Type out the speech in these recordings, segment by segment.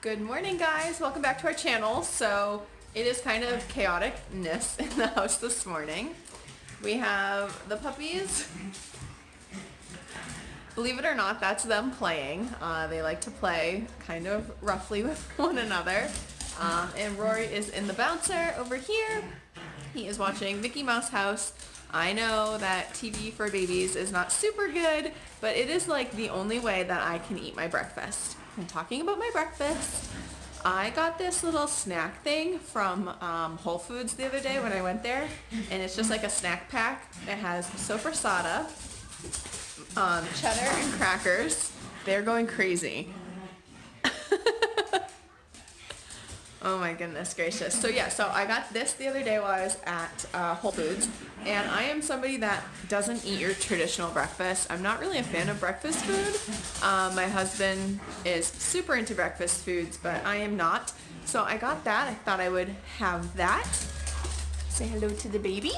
Good morning, guys. Welcome back to our channel. So it is kind of chaoticness in the house this morning. We have the puppies. Believe it or not, that's them playing. They like to play kind of roughly with one another. And Rory is in the bouncer over here. He is watching Mickey Mouse House. I know that TV for babies is not super good, but it is like the only way that I can eat my breakfast. I'm talking about my breakfast. I got this little snack thing from Whole Foods the other day when I went there, and it's just like a snack pack. It has soppressata, cheddar, and crackers. They're going crazy. Oh my goodness gracious. So yeah, so I got this the other day while I was at Whole Foods, and I am somebody that doesn't eat your traditional breakfast. I'm not really a fan of breakfast food. My husband is super into breakfast foods, but I am not. So I got that. I thought I would have that. Say hello to the baby.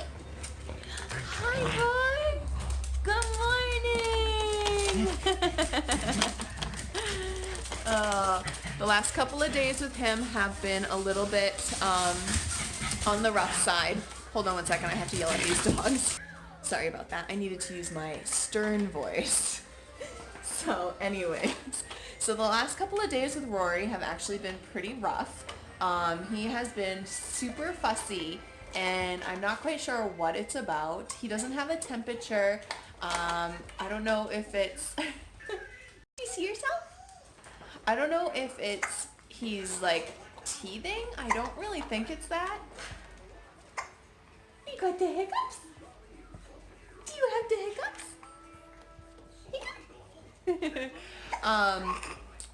Hi, bud. Good morning. The last couple of days with him have been a little bit on the rough side. Hold on one second, I have to yell at these dogs. Sorry about that. I needed to use my stern voice. So anyways, so the last couple of days with Rory have actually been pretty rough. He has been super fussy, and I'm not quite sure what it's about. He doesn't have a temperature. I don't know if it's... You see yourself? I don't know if it's he's like teething. I don't really think it's that. You got the hiccups? Do you have the hiccups?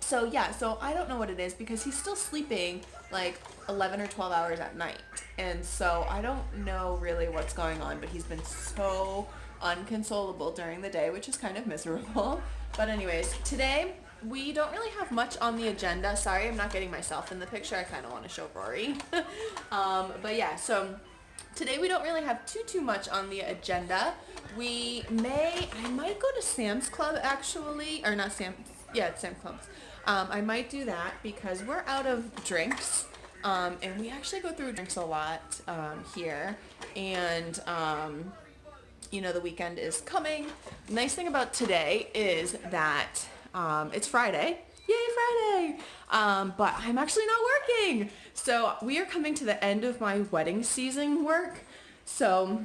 So yeah, so I don't know what it is because he's still sleeping like 11 or 12 hours at night. And so I don't know really what's going on, but he's been so unconsolable during the day, which is kind of miserable. But anyways, today we don't really have much on the agenda. Sorry, I'm not getting myself in the picture. I kind of want to show Rory. But yeah, so today we don't really have too much on the agenda. I might go to Sam's Club actually, or not Sam's, yeah, it's Sam's Club. I might do that because we're out of drinks, and we actually go through drinks a lot here, and you know, the weekend is coming. Nice thing about today is that it's Friday. Yay, Friday! But I'm actually not working. So we are coming to the end of my wedding season work. So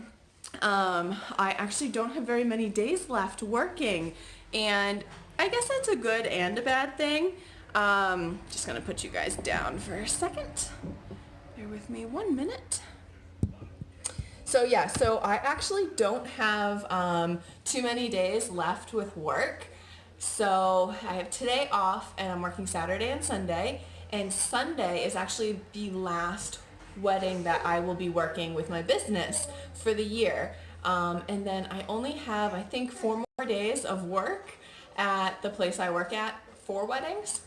I actually don't have very many days left working. And I guess that's a good and a bad thing. Just gonna put you guys down for a second. Bear with me 1 minute. So yeah, so I actually don't have too many days left with work. So I have today off, and I'm working Saturday and Sunday, and Sunday is actually the last wedding that I will be working with my business for the year. And then I only have, I think, 4 more days of work at the place I work at for weddings.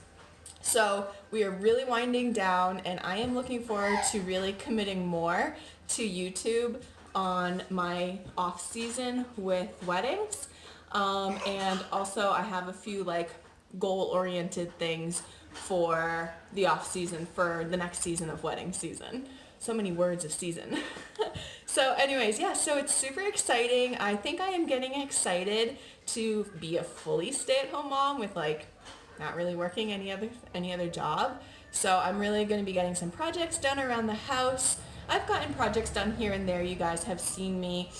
So we are really winding down, and I am looking forward to really committing more to YouTube on my off season with weddings. And also I have a few like goal-oriented things for the off season for the next season of wedding season. So many words of season. So anyways, yeah, so it's super exciting. I think I am getting excited to be a fully stay-at-home mom with like not really working any other job. So I'm really going to be getting some projects done around the house. I've gotten projects done here and there. You guys have seen me.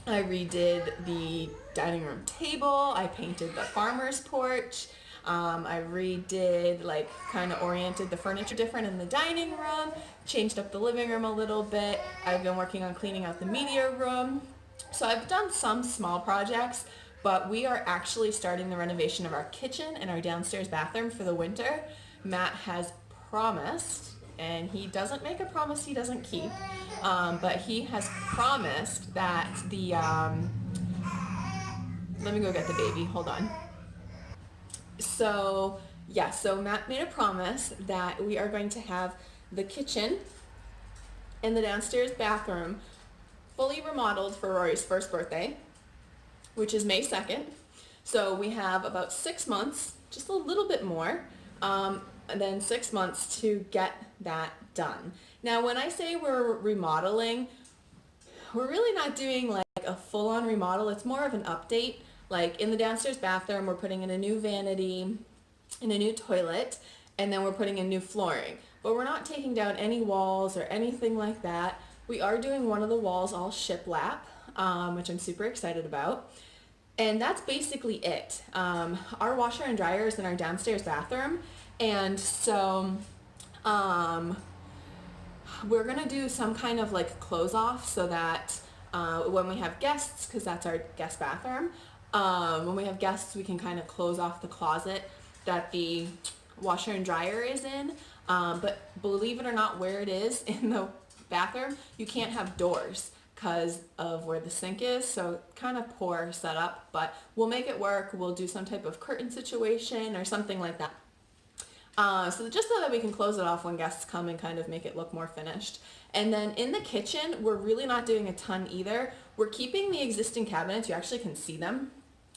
I redid the dining room table. I painted the farmer's porch. I redid, like, kind of oriented the furniture different in the dining room, changed up the living room a little bit. I've been working on cleaning out the media room. So I've done some small projects, but we are actually starting the renovation of our kitchen and our downstairs bathroom for the winter. Matt has promised, and he doesn't make a promise he doesn't keep, but he has promised that the, let me go get the baby, hold on. So, yeah, so Matt made a promise that we are going to have the kitchen and the downstairs bathroom fully remodeled for Rory's first birthday, which is May 2nd. So we have about 6 months, just a little bit more. than 6 months to get that done. Now, when I say we're remodeling, we're really not doing like a full-on remodel. It's more of an update. Like in the downstairs bathroom, we're putting in a new vanity and a new toilet, and then we're putting in new flooring. But we're not taking down any walls or anything like that. We are doing one of the walls all shiplap, which I'm super excited about. And that's basically it. Our washer and dryer is in our downstairs bathroom, and so we're gonna do some kind of like close off so that when we have guests, because that's our guest bathroom, when we have guests, we can kind of close off the closet that the washer and dryer is in. But believe it or not, where it is in the bathroom, you can't have doors because of where the sink is, so kind of poor setup, but we'll make it work. We'll do some type of curtain situation or something like that. So just so that we can close it off when guests come and kind of make it look more finished. And then in the kitchen, we're really not doing a ton either. We're keeping the existing cabinets. You actually can see them.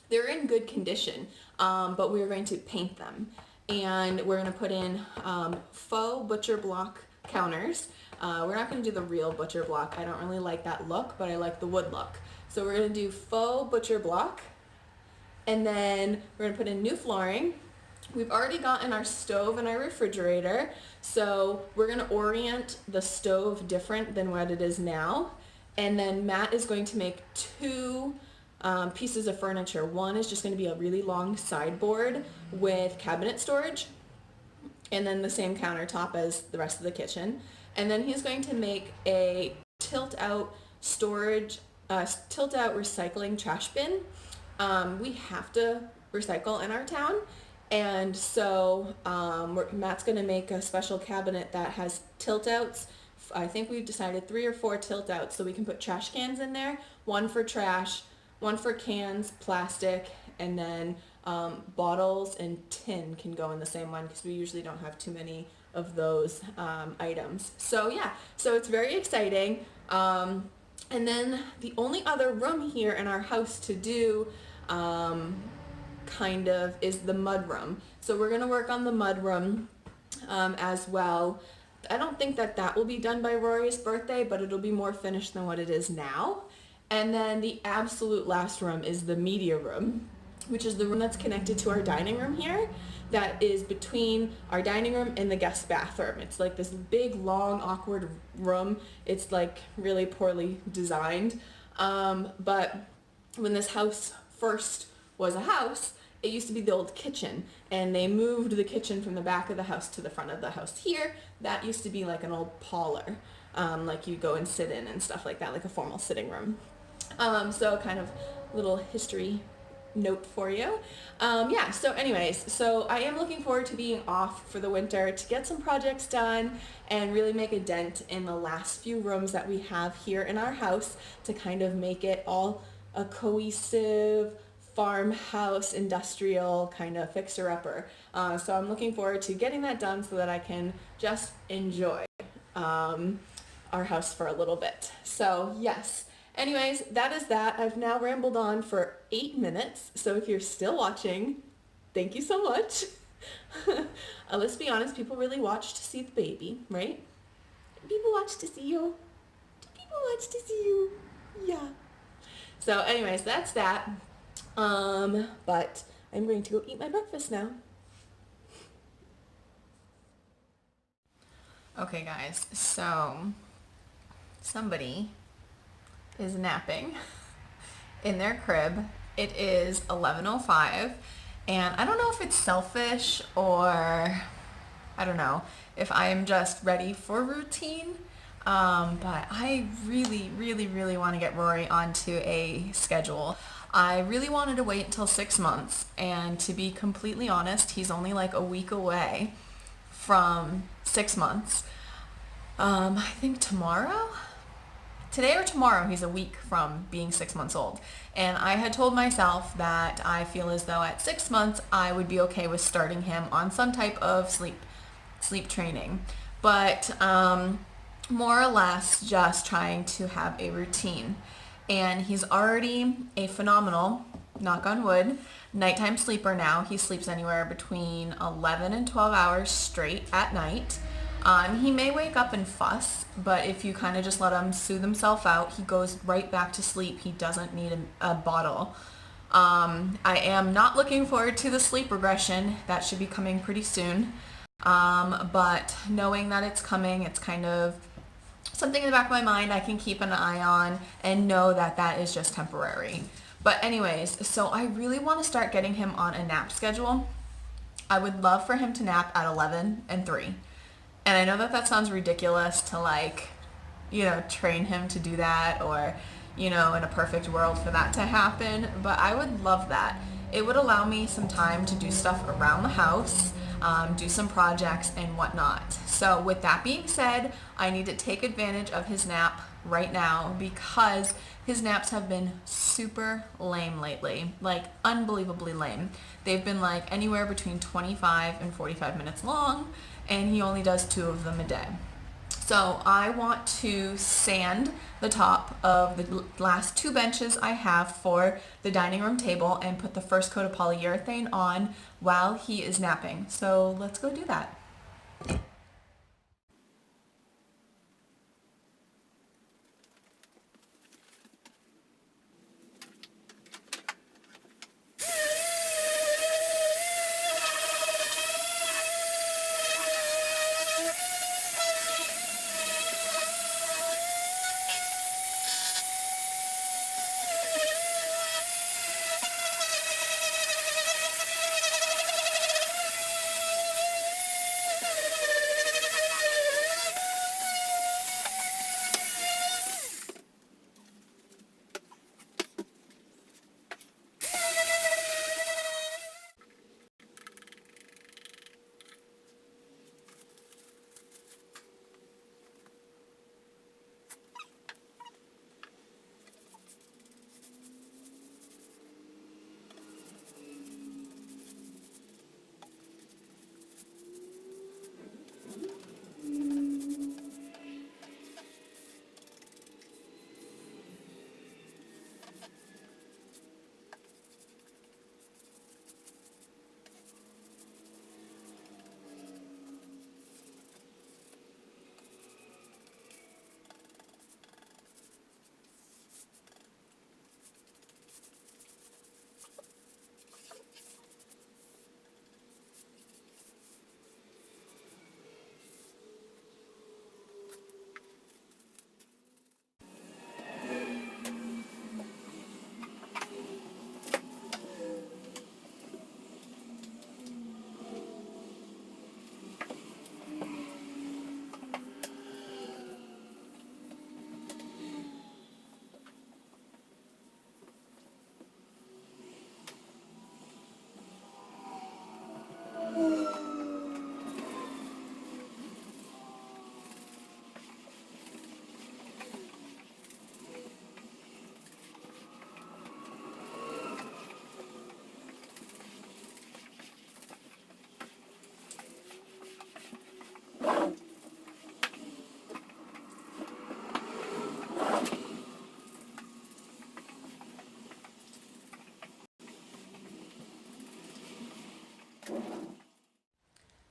They're in good condition, but we're going to paint them. And we're going to put in faux butcher block counters. We're not going to do the real butcher block. I don't really like that look, but I like the wood look. So we're going to do faux butcher block. And then we're going to put in new flooring. We've already gotten our stove and our refrigerator, so we're going to orient the stove different than what it is now. And then Matt is going to make two pieces of furniture. One is just going to be a really long sideboard with cabinet storage, and then the same countertop as the rest of the kitchen. And then he's going to make a tilt-out storage, tilt-out recycling trash bin. We have to recycle in our town. And so Matt's going to make a special cabinet that has tilt-outs. I think we've decided 3 or 4 tilt-outs, so we can put trash cans in there. One for trash, one for cans, plastic, and then bottles and tin can go in the same one because we usually don't have too many of those items. So yeah, so it's very exciting. And then the only other room here in our house to do kind of is the mud room. So we're going to work on the mud room as well. I don't think that that will be done by Rory's birthday, but it'll be more finished than what it is now. And then the absolute last room is the media room, which is the room that's connected to our dining room here, that is between our dining room and the guest bathroom. It's like this big, long, awkward room. It's like really poorly designed. But when this house first was a house, it used to be the old kitchen, and they moved the kitchen from the back of the house to the front of the house here. That used to be like an old parlor, like you go and sit in and stuff like that, like a formal sitting room. So kind of little history note for you. Yeah, so anyways, so I am looking forward to being off for the winter to get some projects done and really make a dent in the last few rooms that we have here in our house to kind of make it all a cohesive farmhouse industrial kind of fixer-upper. So I'm looking forward to getting that done so that I can just enjoy our house for a little bit. So yes. Anyways, that is that. I've now rambled on for 8 minutes, so if you're still watching, thank you so much. Let's be honest, people really watch to see the baby, right? People watch to see you. People watch to see you. Yeah. So anyways, that's that. But I'm going to go eat my breakfast now. Okay guys, so somebody is napping in their crib. It is 11:05, and I don't know if it's selfish or I don't know if I'm just ready for routine, but I really want to get Rory onto a schedule. I really wanted to wait until 6 months, and to be completely honest, he's only like a week away from 6 months. I think today or tomorrow, he's a week from being 6 months old. And I had told myself that I feel as though at 6 months, I would be okay with starting him on some type of sleep training. But more or less just trying to have a routine. And he's already a phenomenal knock on wood, nighttime sleeper now. He sleeps anywhere between 11 and 12 hours straight at night. He may wake up and fuss, but if you kind of just let him soothe himself out, he goes right back to sleep. He doesn't need a bottle. I am not looking forward to the sleep regression. That should be coming pretty soon. But knowing that it's coming, it's kind of something in the back of my mind I can keep an eye on and know that that is just temporary. But anyways, so I really want to start getting him on a nap schedule. I would love for him to nap at 11 and 3. And I know that that sounds ridiculous to like, train him to do that or, in a perfect world for that to happen, but I would love that. It would allow me some time to do stuff around the house, do some projects and whatnot. So with that being said, I need to take advantage of his nap right now because his naps have been super lame lately, like unbelievably lame. They've been like anywhere between 25 and 45 minutes long, and he only does 2 of them a day. So I want to sand the top of the last 2 benches I have for the dining room table and put the first coat of polyurethane on while he is napping. So let's go do that.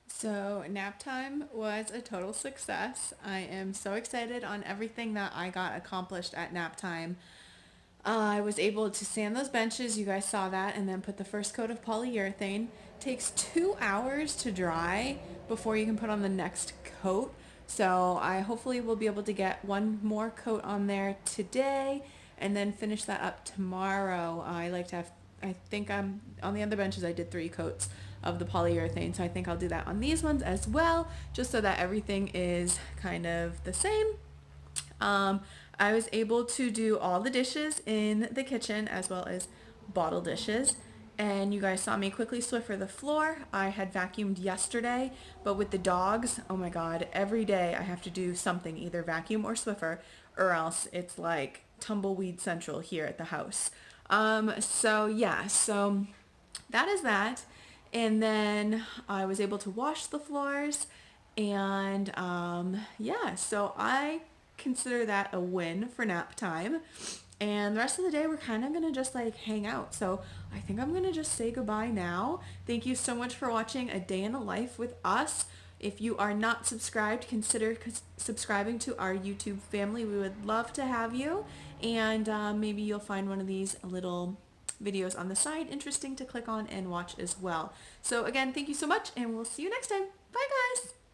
So nap time was a total success. I am so excited on everything that I got accomplished at nap time. I was able to sand those benches, you guys saw that, and then put the first coat of polyurethane. Takes 2 hours to dry before you can put on the next coat. So I hopefully will be able to get one more coat on there today and then finish that up tomorrow. I like to have, I think I'm on the other benches I did 3 coats of the polyurethane, so I think I'll do that on these ones as well, just so that everything is kind of the same. I was able to do all the dishes in the kitchen as well as bottle dishes. And you guys saw me quickly Swiffer the floor. I had vacuumed yesterday, but with the dogs, oh my God, every day I have to do something, either vacuum or Swiffer, or else it's like tumbleweed central here at the house. So that is that. And then I was able to wash the floors and so I consider that a win for nap time. And the rest of the day, we're kind of going to just like hang out. So I think I'm going to just say goodbye now. Thank you so much for watching A Day in the Life with us. If you are not subscribed, consider subscribing to our YouTube family. We would love to have you. And maybe you'll find one of these little videos on the side interesting to click on and watch as well. So again, thank you so much, and we'll see you next time. Bye, guys!